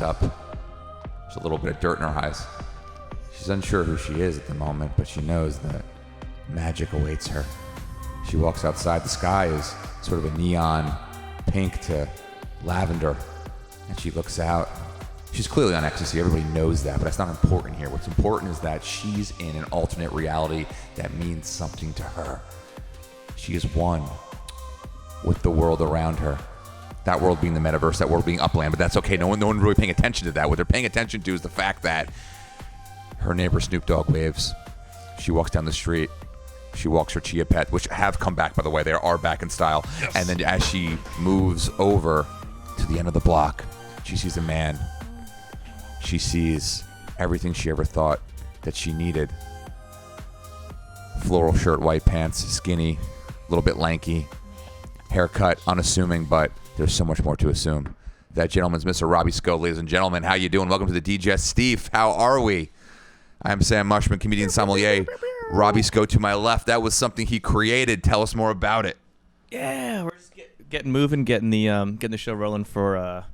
wakes up. There's a little bit of dirt in her eyes. She's unsure who she is at the moment, but she knows that magic awaits her. She walks outside. The sky is sort of a neon pink to lavender, and she looks out. She's clearly on ecstasy. Everybody knows that, but that's not important here. What's important is that she's in an alternate reality that means something to her. She is one with the world around her. That world being the metaverse, that world being Upland, but that's okay. No one really paying attention to that. What they're paying attention to is the fact that her neighbor Snoop Dogg waves. She walks down the street. She walks her Chia Pet, which have come back, by the way. They are back in style. Yes. And then as she moves over to the end of the block, she sees a man. She sees everything she ever thought that she needed. Floral shirt, white pants, skinny, a little bit lanky, haircut, unassuming, but there's so much more to assume. That gentleman's Mr. Robbie Sco, ladies and gentlemen. How you doing? Welcome to the Digestif. How are we? I'm Sam Mushman, comedian sommelier. Robbie Sco to my left. That was something he created. Tell us more about it. Yeah, we're just getting moving, getting the show rolling for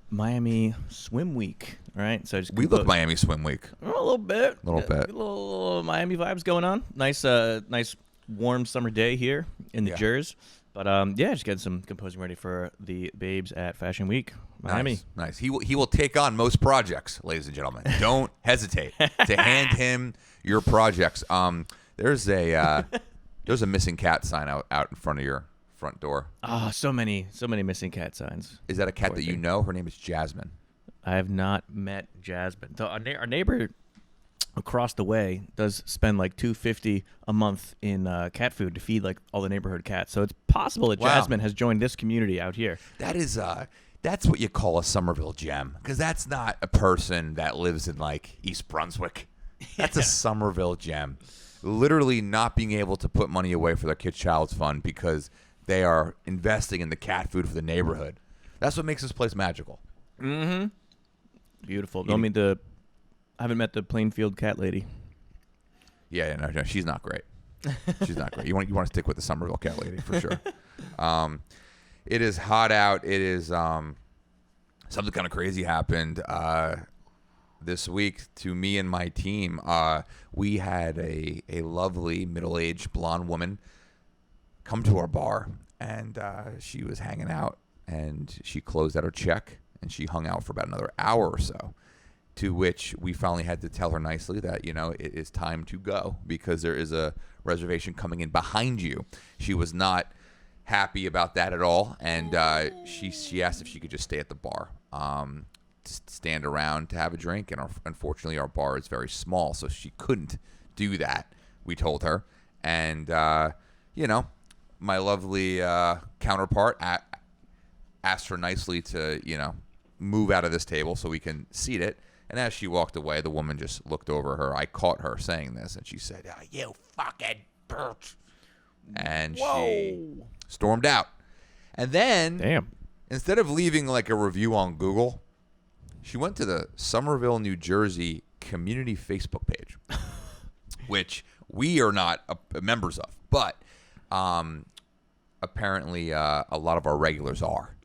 Miami Swim Week. All right, so we look Miami Swim Week. A little bit. A little Miami vibes going on. Nice warm summer day here in the Jers. But just getting some composing ready for the babes at Fashion Week, Miami. Nice. He will take on most projects, ladies and gentlemen. Don't hesitate to hand him your projects. There's a missing cat sign out in front of your front door. Oh, so many missing cat signs. Is that a cat that you know? Her name is Jasmine. I have not met Jasmine. So our neighbor across the way does spend like $250 a month in cat food to feed like all the neighborhood cats. So it's possible that Jasmine has joined this community out here. That is that's what you call a Somerville gem, because that's not a person that lives in like East Brunswick. That's a Somerville gem. Literally not being able to put money away for their kid's child's fund because they are investing in the cat food for the neighborhood. That's what makes this place magical. Mm-hmm. Beautiful. I haven't met the Plainfield cat lady. Yeah, no, she's not great. She's not great. You want to stick with the Somerville cat lady for sure. It is hot out. It is something kind of crazy happened this week to me and my team. We had a lovely middle-aged blonde woman come to our bar, and she was hanging out, and she closed out her check, and she hung out for about another hour or so. To which we finally had to tell her nicely that, it is time to go because there is a reservation coming in behind you. She was not happy about that at all, and she asked if she could just stay at the bar, to stand around to have a drink. And unfortunately, our bar is very small, so she couldn't do that. We told her, and my lovely counterpart asked her nicely to move out of this table so we can seat it. And as she walked away, the woman just looked over her. I caught her saying this, and she said, "Oh, you fucking bitch." And she stormed out. And then, instead of leaving like a review on Google, she went to the Somerville, New Jersey community Facebook page, which we are not members of. But apparently a lot of our regulars are.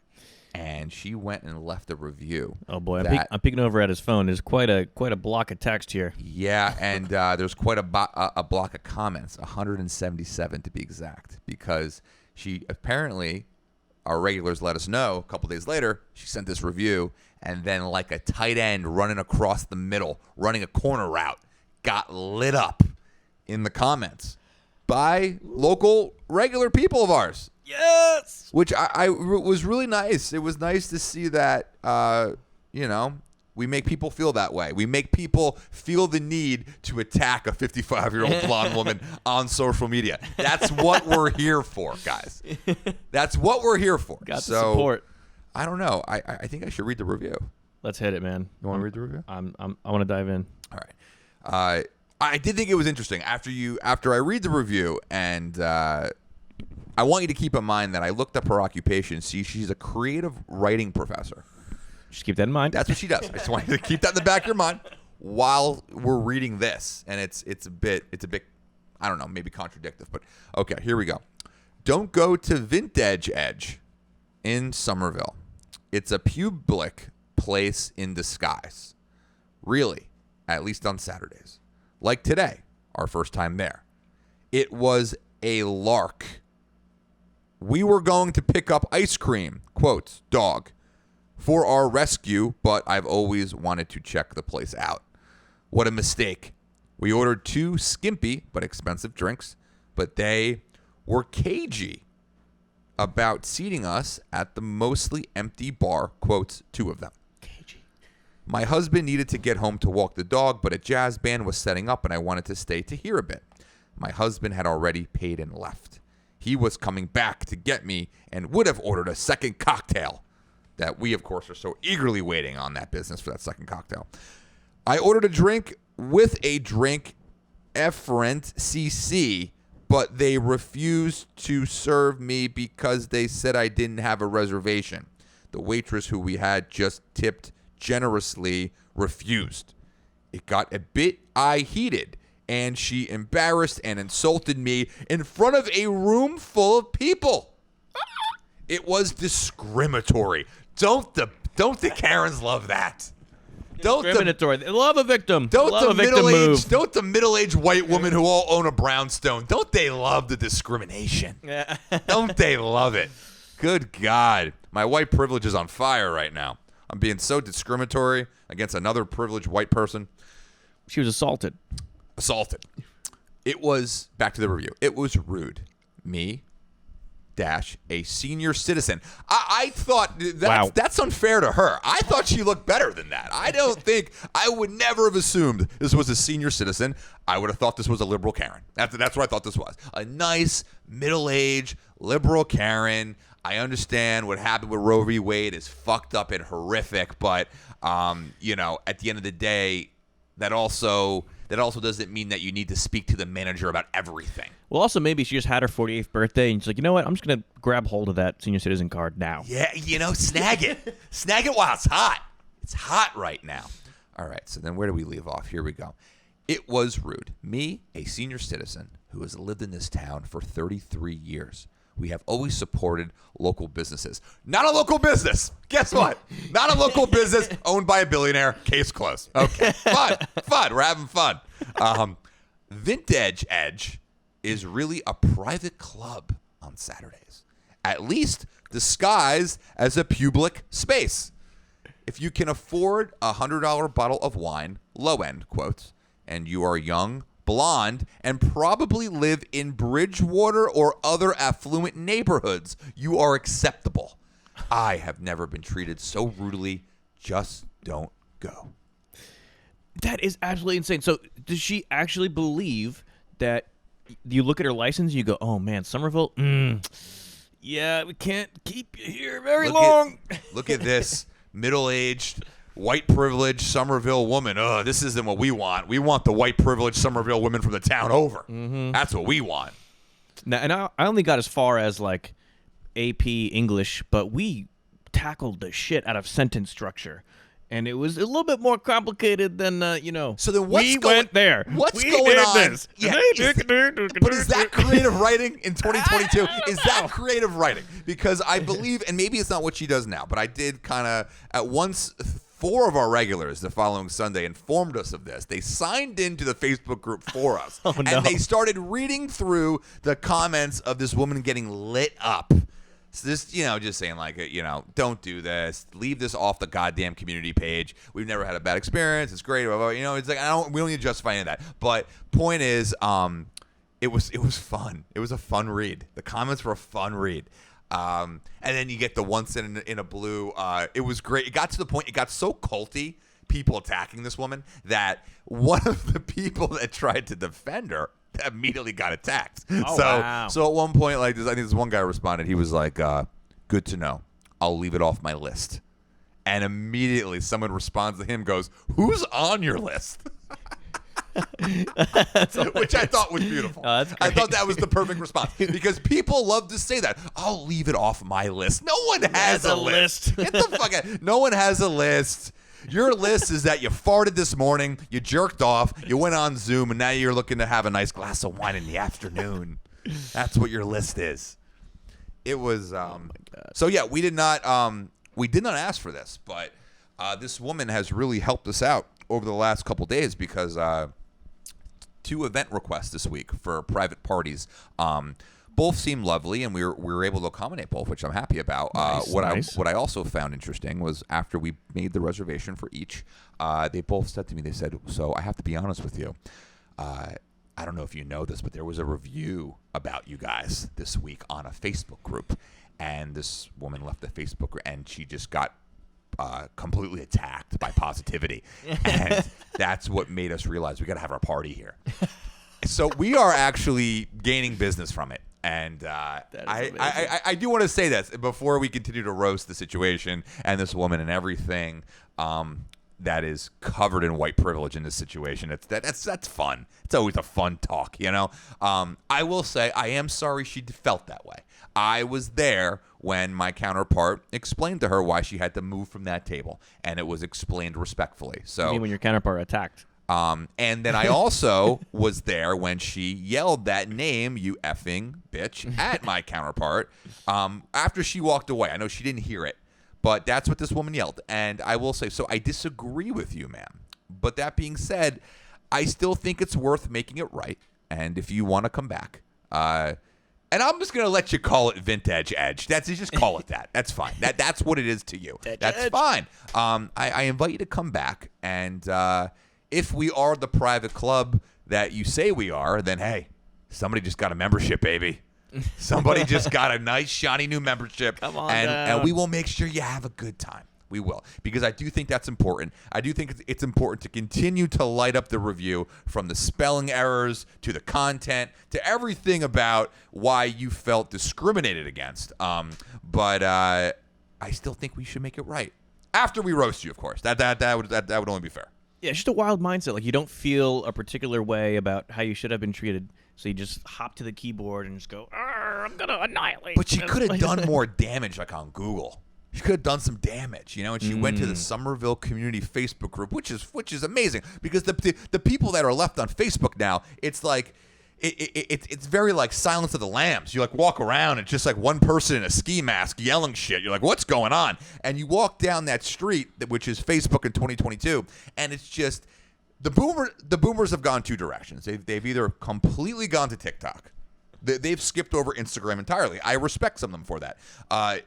And she went and left a review. Oh boy, I'm peeking over at his phone. There's quite a block of text here. Yeah, and there's quite a block of comments, 177 to be exact, because she apparently, our regulars let us know a couple days later, she sent this review, and then like a tight end running across the middle, running a corner route, got lit up in the comments by local regular people of ours. Yes, which I was really nice. It was nice to see that, we make people feel that way. We make people feel the need to attack a 55-year-old blonde woman on social media. That's what we're here for, guys. That's what we're here for. Got the support. I don't know. I think I should read the review. Let's hit it, man. You want to read the review? I want to dive in. All right. I did think it was interesting after I read the review, and I want you to keep in mind that I looked up her occupation. See, she's a creative writing professor. Just keep that in mind. That's what she does. I just want you to keep that in the back of your mind while we're reading this. And it's a bit, I don't know, maybe contradictive. But okay, here we go. Don't go to Vintage Edge in Somerville. It's a public place in disguise. Really, at least on Saturdays. Like today, our first time there. It was a lark. We were going to pick up ice cream, quotes, dog, for our rescue, but I've always wanted to check the place out. What a mistake. We ordered 2 skimpy but expensive drinks, but they were cagey about seating us at the mostly empty bar, quotes, 2 of them. Cagey. My husband needed to get home to walk the dog, but a jazz band was setting up and I wanted to stay to hear a bit. My husband had already paid and left. He was coming back to get me and would have ordered a second cocktail that we, of course, are so eagerly waiting on that business for that second cocktail. I ordered a drink with a drink efferent CC, but they refused to serve me because they said I didn't have a reservation. The waitress who we had just tipped generously refused. It got a bit heated, and she embarrassed and insulted me in front of a room full of people. It was discriminatory. Don't the Karens love that? Discriminatory. They love a victim. Don't Love the middle-aged white women who all own a brownstone, don't they love the discrimination? Yeah. Don't they love it? Good God. My white privilege is on fire right now. I'm being so discriminatory against another privileged white person. She was assaulted. It was, back to the review, it was rude. Me, a senior citizen. I thought that's unfair to her. I thought she looked better than that. I would never have assumed this was a senior citizen. I would have thought this was a liberal Karen. That's what I thought this was. A nice, middle-aged, liberal Karen. I understand what happened with Roe v. Wade is fucked up and horrific, but, at the end of the day, that also doesn't mean that you need to speak to the manager about everything. Well, also, maybe she just had her 48th birthday, and she's like, you know what? I'm just going to grab hold of that senior citizen card now. Yeah, snag it. Snag it while it's hot. It's hot right now. All right, so then where do we leave off? Here we go. It was rude. Me, a senior citizen who has lived in this town for 33 years. We have always supported local businesses. Not a local business. Guess what? Not a local business owned by a billionaire. Case closed. Okay. Fun. We're having fun. Vintage Edge is really a private club on Saturdays. At least disguised as a public space. If you can afford a $100 bottle of wine, low end, quotes, and you are young, blonde, and probably live in Bridgewater or other affluent neighborhoods, you are acceptable. I have never been treated so rudely. Just don't go. That is absolutely insane. So does she actually believe that you look at her license and you go, oh, man, Somerville, yeah, we can't keep you here very long. Look at this middle-aged, white privileged Somerville woman. This isn't what we want. We want the white privileged Somerville women from the town over. Mm-hmm. That's what we want. Now, and I only got as far as like AP English, but we tackled the shit out of sentence structure. And it was a little bit more complicated than, So then what's went there. What's we going did on? This. Yeah, but is that creative writing in 2022? Is that creative writing? Because I believe, and maybe it's not what she does now, but I did kind of, at once, 4 of our regulars the following Sunday informed us of this. They signed into the Facebook group for us. And they started reading through the comments of this woman getting lit up. So this, just saying like, don't do this. Leave this off the goddamn community page. We've never had a bad experience. It's great. Blah, blah, blah. It's like we don't need to justify any of that. But point is, it was fun. It was a fun read. The comments were a fun read. And then you get the once in a blue. It was great. It got to the point. It got so culty, people attacking this woman, that one of the people that tried to defend her immediately got attacked. Wow. So at one point, like I think this one guy responded. He was like, "Good to know. I'll leave it off my list." And immediately, someone responds to him, goes, "Who's on your list?" Which I thought was beautiful. I thought that was the perfect response because people love to say that. I'll leave it off my list. No one has a list. Get the fuck out. No one has a list. Your list is that you farted this morning, you jerked off, you went on Zoom, and now you're looking to have a nice glass of wine in the afternoon. That's what your list is. It was. So yeah, we did not ask for this, but This woman has really helped us out over the last couple days because 2 event requests this week for private parties. Both seem lovely, and we were able to accommodate both, which I'm happy about. What I also found interesting was after we made the reservation for each, they both said to me, they said, so I have to be honest with you. I don't know if you know this, but there was a review about you guys this week on a Facebook group, and this woman left the Facebook group, and she just got completely attacked by positivity, and that's what made us realize we got to have our party here. So we are actually gaining business from it. And I do want to say this before we continue to roast the situation and this woman and everything that is covered in white privilege in this situation. That's fun. It's always a fun talk, you know. I will say I am sorry she felt that way. I was there when my counterpart explained to her why she had to move from that table, and it was explained respectfully. So I mean, when your counterpart attacked. And then I also was there when she yelled that name, you effing bitch, at my counterpart after she walked away. I know she didn't hear it, but that's what this woman yelled. And I will say, so I disagree with you, ma'am. But that being said, I still think it's worth making it right. And if you want to come back, and I'm just going to let you call it vintage edge. Just call it that. That's fine. That's what it is to you. That's fine. I invite you to come back, and if we are the private club that you say we are, then, hey, somebody just got a membership, baby. Somebody just got a nice, shiny new membership. Come on and we will make sure you have a good time. We will. Because I do think that's important. I do think it's important to continue to light up the review from the spelling errors to the content to everything about why you felt discriminated against. But I still think we should make it right. After we roast you, of course. That would only be fair. Yeah, it's just a wild mindset. Like, you don't feel a particular way about how you should have been treated, so you just hop to the keyboard and just go, I'm going to annihilate. But she could have done more damage, like on Google. She could have done some damage, you know, and she went to the Somerville Community Facebook group, which is amazing, because the people that are left on Facebook now, it's like, it's very like Silence of the Lambs. You like walk around, and it's just like one person in a ski mask yelling shit. You're like, what's going on? And you walk down that street, which is Facebook in 2022, and it's just the boomers have gone 2 directions. They've either completely gone to TikTok. They've skipped over Instagram entirely. I respect some of them for that. I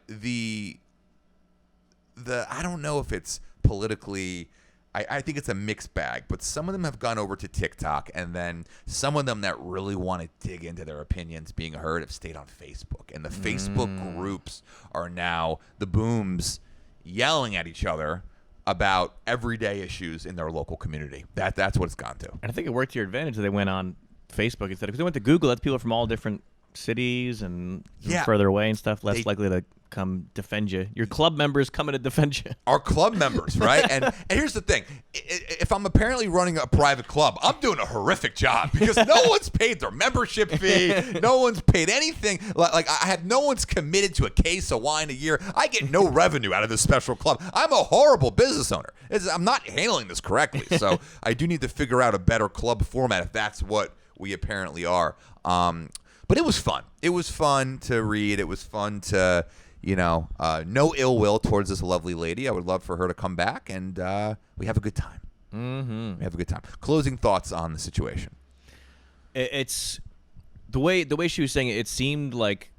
don't know if it's politically. I think it's a mixed bag, but some of them have gone over to TikTok, and then some of them that really want to dig into their opinions being heard have stayed on Facebook. And the Facebook groups are now the booms yelling at each other about everyday issues in their local community. That's what it's gone to. And I think it worked to your advantage that they went on Facebook instead. Because they went to Google, that's people from all different cities and further away and stuff, less likely to come defend you. Your club members coming to defend you. Our club members, right? And here's the thing. If I'm apparently running a private club, I'm doing a horrific job because no one's paid their membership fee. No one's paid anything. Like I have no one's committed to a case of wine a year. I get no revenue out of this special club. I'm a horrible business owner. I'm not handling this correctly. So I do need to figure out a better club format if that's what we apparently are. But it was fun. It was fun to read. It was fun to, no ill will towards this lovely lady. I would love for her to come back, and we have a good time. Mm-hmm. We have a good time. Closing thoughts on the situation. It's the way she was saying it. It seemed like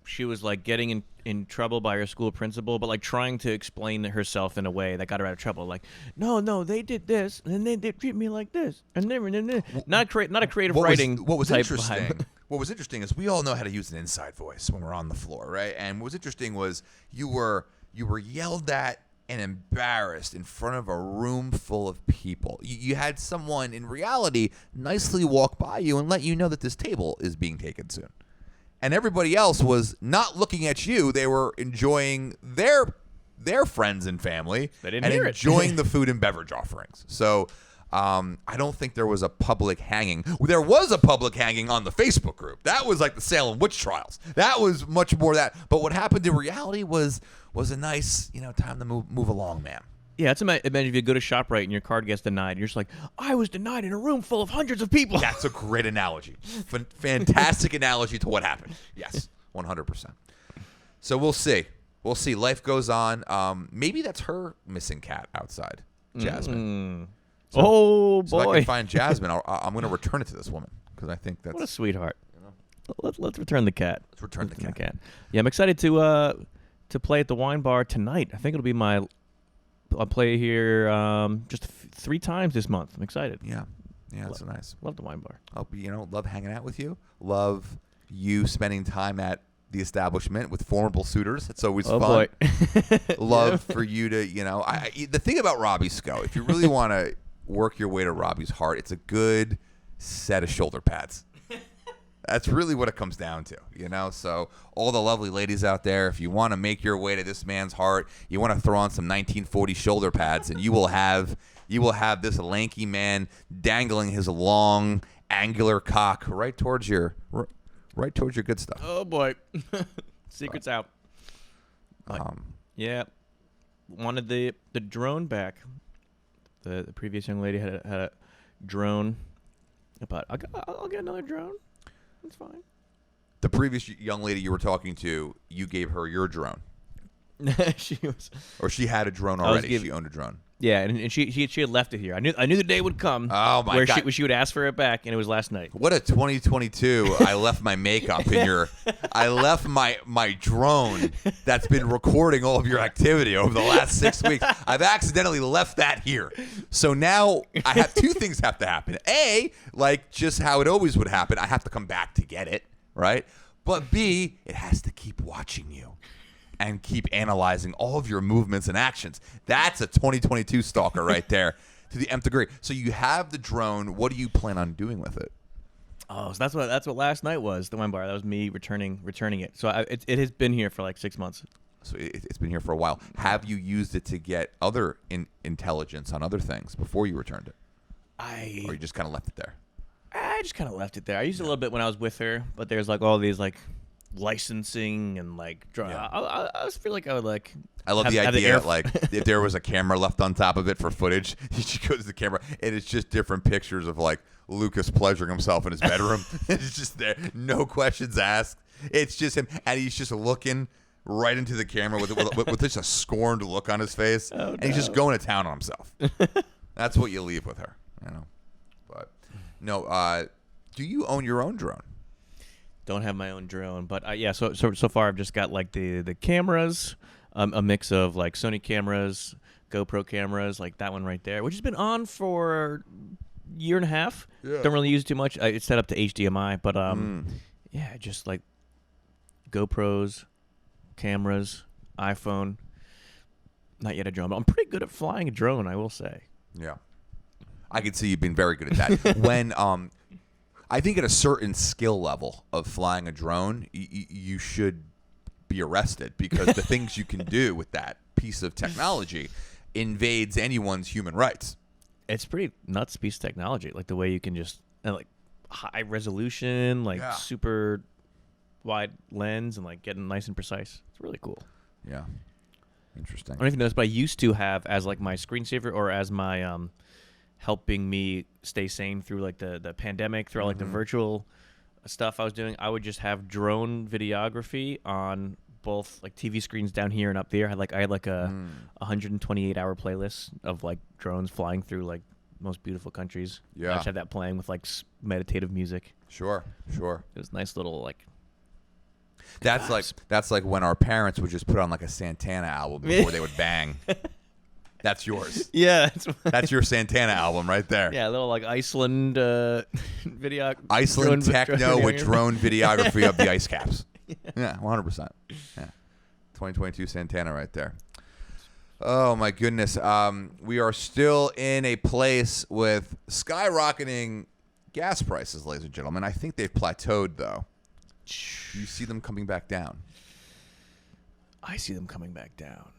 she was like getting in trouble by her school principal, but like trying to explain herself in a way that got her out of trouble. Like, no, they did this, and then they treat me like this, and then not a creative writing. What was type interesting? vibe. What was interesting is we all know how to use an inside voice when we're on the floor, right? And what was interesting was you were yelled at and embarrassed in front of a room full of people. You had someone in reality nicely walk by you and let you know that this table is being taken soon. And everybody else was not looking at you. They were enjoying their friends and family and enjoying the food and beverage offerings. So I don't think there was a public hanging. There was a public hanging on the Facebook group. That was like the Salem witch trials. That was much more that. But what happened in reality was a nice, time to move along, man. Yeah, that's imagine if you go to ShopRite and your card gets denied. You're just like, I was denied in a room full of hundreds of people. That's a great analogy. Fantastic analogy to what happened. Yes, 100%. So we'll see. We'll see. Life goes on. Maybe that's her missing cat outside, Jasmine. So So if I boy. can find Jasmine, I'm going to return it to this woman because I think that's What a sweetheart. Let's return the cat. Let's return the cat. Yeah, I'm excited to play at the wine bar tonight. I think it'll be I'll play here just 3 times this month. I'm excited. Yeah, it's nice. Love the wine bar. Love hanging out with you. Love you spending time at the establishment with formidable suitors. It's always fun. Boy. Love for you to, the thing about Robbie's Sco, if you really want to work your way to Robbie's heart, it's a good set of shoulder pads. That's really what it comes down to, So all the lovely ladies out there, if you want to make your way to this man's heart, you want to throw on some 1940 shoulder pads, and you will have this lanky man dangling his long, angular cock right towards your good stuff. Oh boy, secrets out. Yeah, wanted the drone back. The previous young lady had a drone. But I'll get another drone. It's fine. The previous young lady you were talking to, you gave her your drone. She had a drone already. She owned a drone. Yeah, and she had left it here. I knew the day would come. Oh my God! Where she would ask for it back, and it was last night. What a 2022! I left my makeup in your. I left my drone that's been recording all of your activity over the last 6 weeks. I've accidentally left that here. So now I have 2 things have to happen. A, like just how it always would happen, I have to come back to get it, right? But B, it has to keep watching you. And keep analyzing all of your movements and actions. That's a 2022 stalker right there to the nth degree. So you have the drone. What do you plan on doing with it? Oh, so that's what last night was, the wine bar. That was me returning it. So it has been here for like 6 months. So it's been here for a while. Have you used it to get other intelligence on other things before you returned it? Or you just kind of left it there? I just kind of left it there. I used it a little bit when I was with her, but there's like all these like licensing and like drawing. Yeah. I just feel like I would like. I love the idea that like if there was a camera left on top of it for footage, she goes to the camera and it's just different pictures of like Lucas pleasuring himself in his bedroom. It's just there, no questions asked. It's just him, and he's just looking right into the camera with just a scorned look on his face, and he's just going to town on himself. That's what you leave with her, But no, do you own your own drone? Don't have my own drone, but yeah. So far, I've just got like the cameras, a mix of like Sony cameras, GoPro cameras, like that one right there, which has been on for a year and a half. Yeah. Don't really use it too much. It's set up to HDMI, but yeah, just like GoPros, cameras, iPhone. Not yet a drone, but I'm pretty good at flying a drone, I will say. Yeah, I can see you've been very good at that. When I think at a certain skill level of flying a drone, you should be arrested because the things you can do with that piece of technology invades anyone's human rights. It's pretty nuts piece of technology, like the way you can just like high resolution, like super wide lens, and like getting nice and precise. It's really cool. Yeah, interesting. I don't even know this, but I used to have as like my screensaver or as my helping me stay sane through like the pandemic, through all like the virtual stuff I was doing. I would just have drone videography on both like TV screens down here and up there. I had like a 128-hour playlist of like drones flying through like most beautiful countries. Yeah, I just had that playing with like meditative music. Sure. It was nice little like. That's like when our parents would just put on like a Santana album before they would bang. That's yours. Yeah. That's your Santana album right there. Yeah, a little like Iceland video. Iceland techno with drone videography of the ice caps. Yeah, 100%. Yeah. 2022 Santana right there. Oh, my goodness. We are still in a place with skyrocketing gas prices, ladies and gentlemen. I think they've plateaued, though. You see them coming back down. I see them coming back down.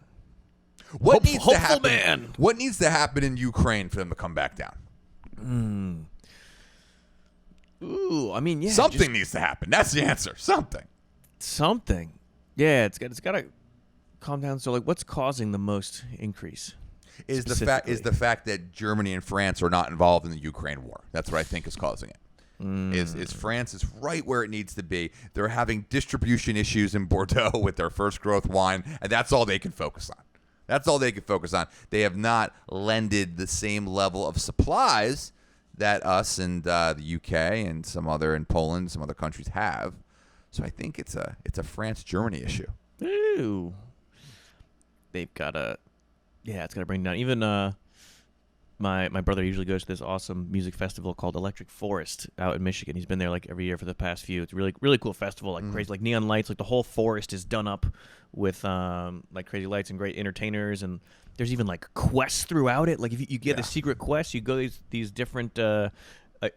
What needs to happen? Man. What needs to happen in Ukraine for them to come back down? Ooh, I mean, yeah. Something needs to happen. That's the answer. Something. Yeah, it's got to calm down. So, like, what's causing the most increase? Is the fact that Germany and France are not involved in the Ukraine war. That's what I think is causing it. Is France is right where it needs to be. They're having distribution issues in Bordeaux with their first growth wine, and that's all they can focus on. That's all they can focus on. They have not lended the same level of supplies that us and the UK and in Poland, some other countries have. So I think it's a France-Germany issue. Ooh. They've got it's got to bring down. Even my brother usually goes to this awesome music festival called Electric Forest out in Michigan. He's been there like every year for the past few. It's a really, really cool festival, like crazy, like neon lights. Like the whole forest is done up with like crazy lights and great entertainers. And there's even like quests throughout it. Like if you get a secret quest, you go these different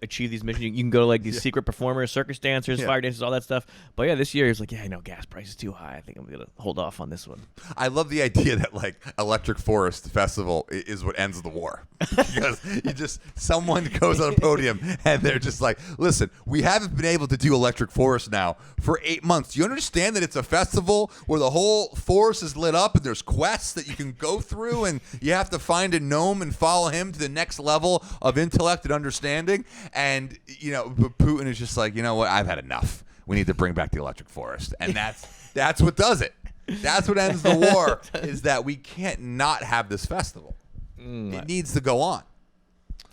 achieve these missions. You can go to like these secret performers, circus dancers, fire dancers, all that stuff. But yeah, this year he's like, I know gas price is too high. I think I'm gonna hold off on this one. I love the idea that like Electric Forest Festival is what ends the war, because someone goes on a podium and they're just like, listen, we haven't been able to do Electric Forest now for 8 months. Do you understand that it's a festival where the whole forest is lit up and there's quests that you can go through and you have to find a gnome and follow him to the next level of intellect and understanding? And, but Putin is just like, you know what? I've had enough. We need to bring back the Electric Forest. And that's what does it. That's what ends the war, is that we can't not have this festival. It needs to go on.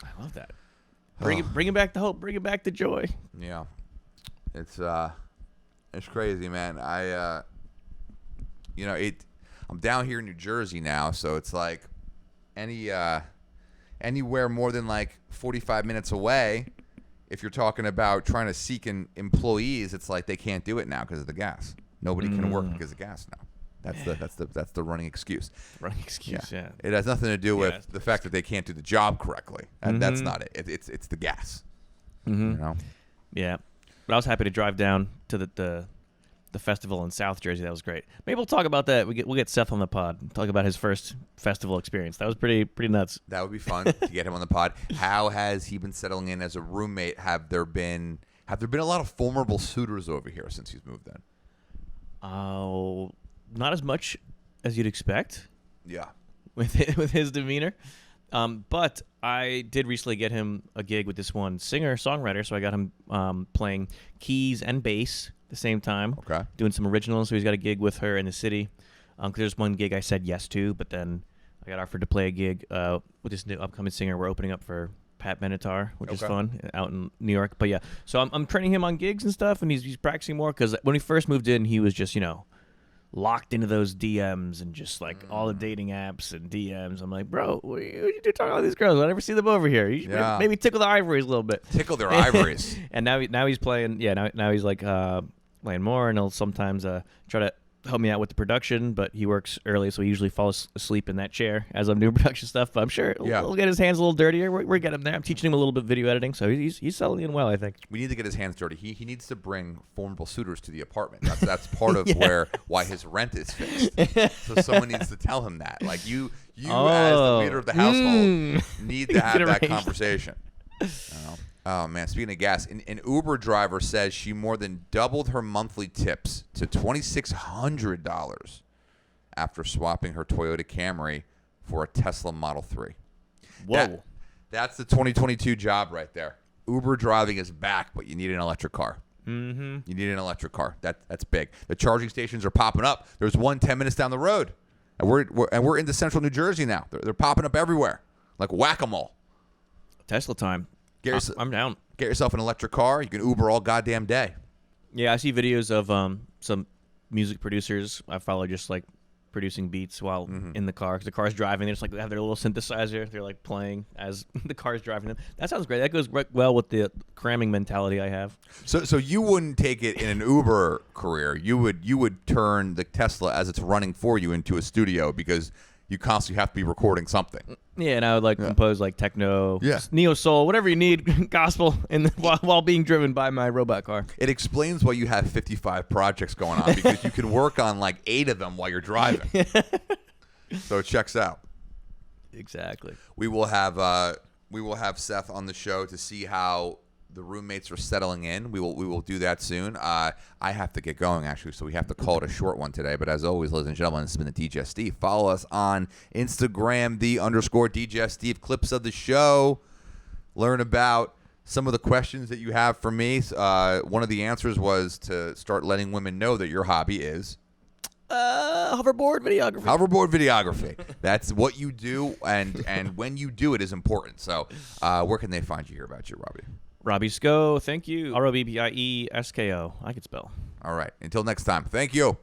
I love that. Bring back the hope. Bring it back the joy. Yeah. It's crazy, man. I'm down here in New Jersey now, so it's like anywhere more than like 45 minutes away, if you're talking about trying to seek employees, it's like they can't do it now because of the gas. Nobody can work because of gas now. That's the running excuse. Running excuse, yeah. It has nothing to do with the fact that they can't do the job correctly. That's not it. It's the gas. Yeah, but I was happy to drive down to the festival in South Jersey. That was great. Maybe we'll talk about that. We'll get Seth on the pod and talk about his first festival experience. That was pretty nuts. That would be fun to get him on the pod. How has he been settling in as a roommate? Have there been a lot of formidable suitors over here since he's moved in? Oh, not as much as you'd expect. Yeah, with his demeanor. But I did recently get him a gig with this one singer-songwriter, so I got him playing keys and bass the same time, doing some originals. So he's got a gig with her in the city. Cause there's one gig I said yes to, but then I got offered to play a gig with this new upcoming singer. We're opening up for Pat Benatar, which is fun, out in New York. But yeah, so I'm training him on gigs and stuff, and he's practicing more, because when he first moved in, he was just locked into those DMs and just like all the dating apps and DMs. I'm like, bro, what you do talking to all these girls? I never see them over here. You should maybe tickle their ivories a little bit. Tickle their ivories. And now he's playing. Yeah, now he's like playing more, and he'll sometimes try to help me out with the production, but he works early, so he usually falls asleep in that chair as I'm doing production stuff. But I'm sure he'll get his hands a little dirtier. We're getting him there. I'm teaching him a little bit of video editing, so he's settling in well, I think. We need to get his hands dirty. He needs to bring formidable suitors to the apartment. That's part of why his rent is fixed. So someone needs to tell him that. Like you as the leader of the household need to have that conversation. Oh, man. Speaking of gas, an Uber driver says she more than doubled her monthly tips to $2,600 after swapping her Toyota Camry for a Tesla Model 3. Whoa. That's the 2022 job right there. Uber driving is back, but you need an electric car. You need an electric car. That's big. The charging stations are popping up. There's one 10 minutes down the road. And we're into central New Jersey now. They're popping up everywhere, like whack-a-mole. Tesla time. I'm down. Get yourself an electric car. You can Uber all goddamn day. Yeah, I see videos of some music producers I follow just like producing beats while in the car, because the car's driving. They just like have their little synthesizer. They're like playing as the car's driving them. That sounds great. That goes well with the cramming mentality I have. So you wouldn't take it in an Uber career. You would turn the Tesla as it's running for you into a studio, because you constantly have to be recording something. Yeah, and I would compose like techno, neo soul, whatever you need, gospel, while being driven by my robot car. It explains why you have 55 projects going on, because you can work on like 8 of them while you're driving. So it checks out. Exactly. We will have Seth on the show to see how the roommates are settling in. We will do that soon. I have to get going, actually, so we have to call it a short one today. But as always, ladies and gentlemen, this has been the Digestif. Follow us on Instagram, _Digestif. Clips of the show. Learn about some of the questions that you have for me. One of the answers was to start letting women know that your hobby is hoverboard videography. Hoverboard videography. That's what you do, and when you do it is important. So, where can they find you, hear about you, Robbie? Robbie Sko, thank you. ROBBIESKO. I could spell. All right. Until next time. Thank you.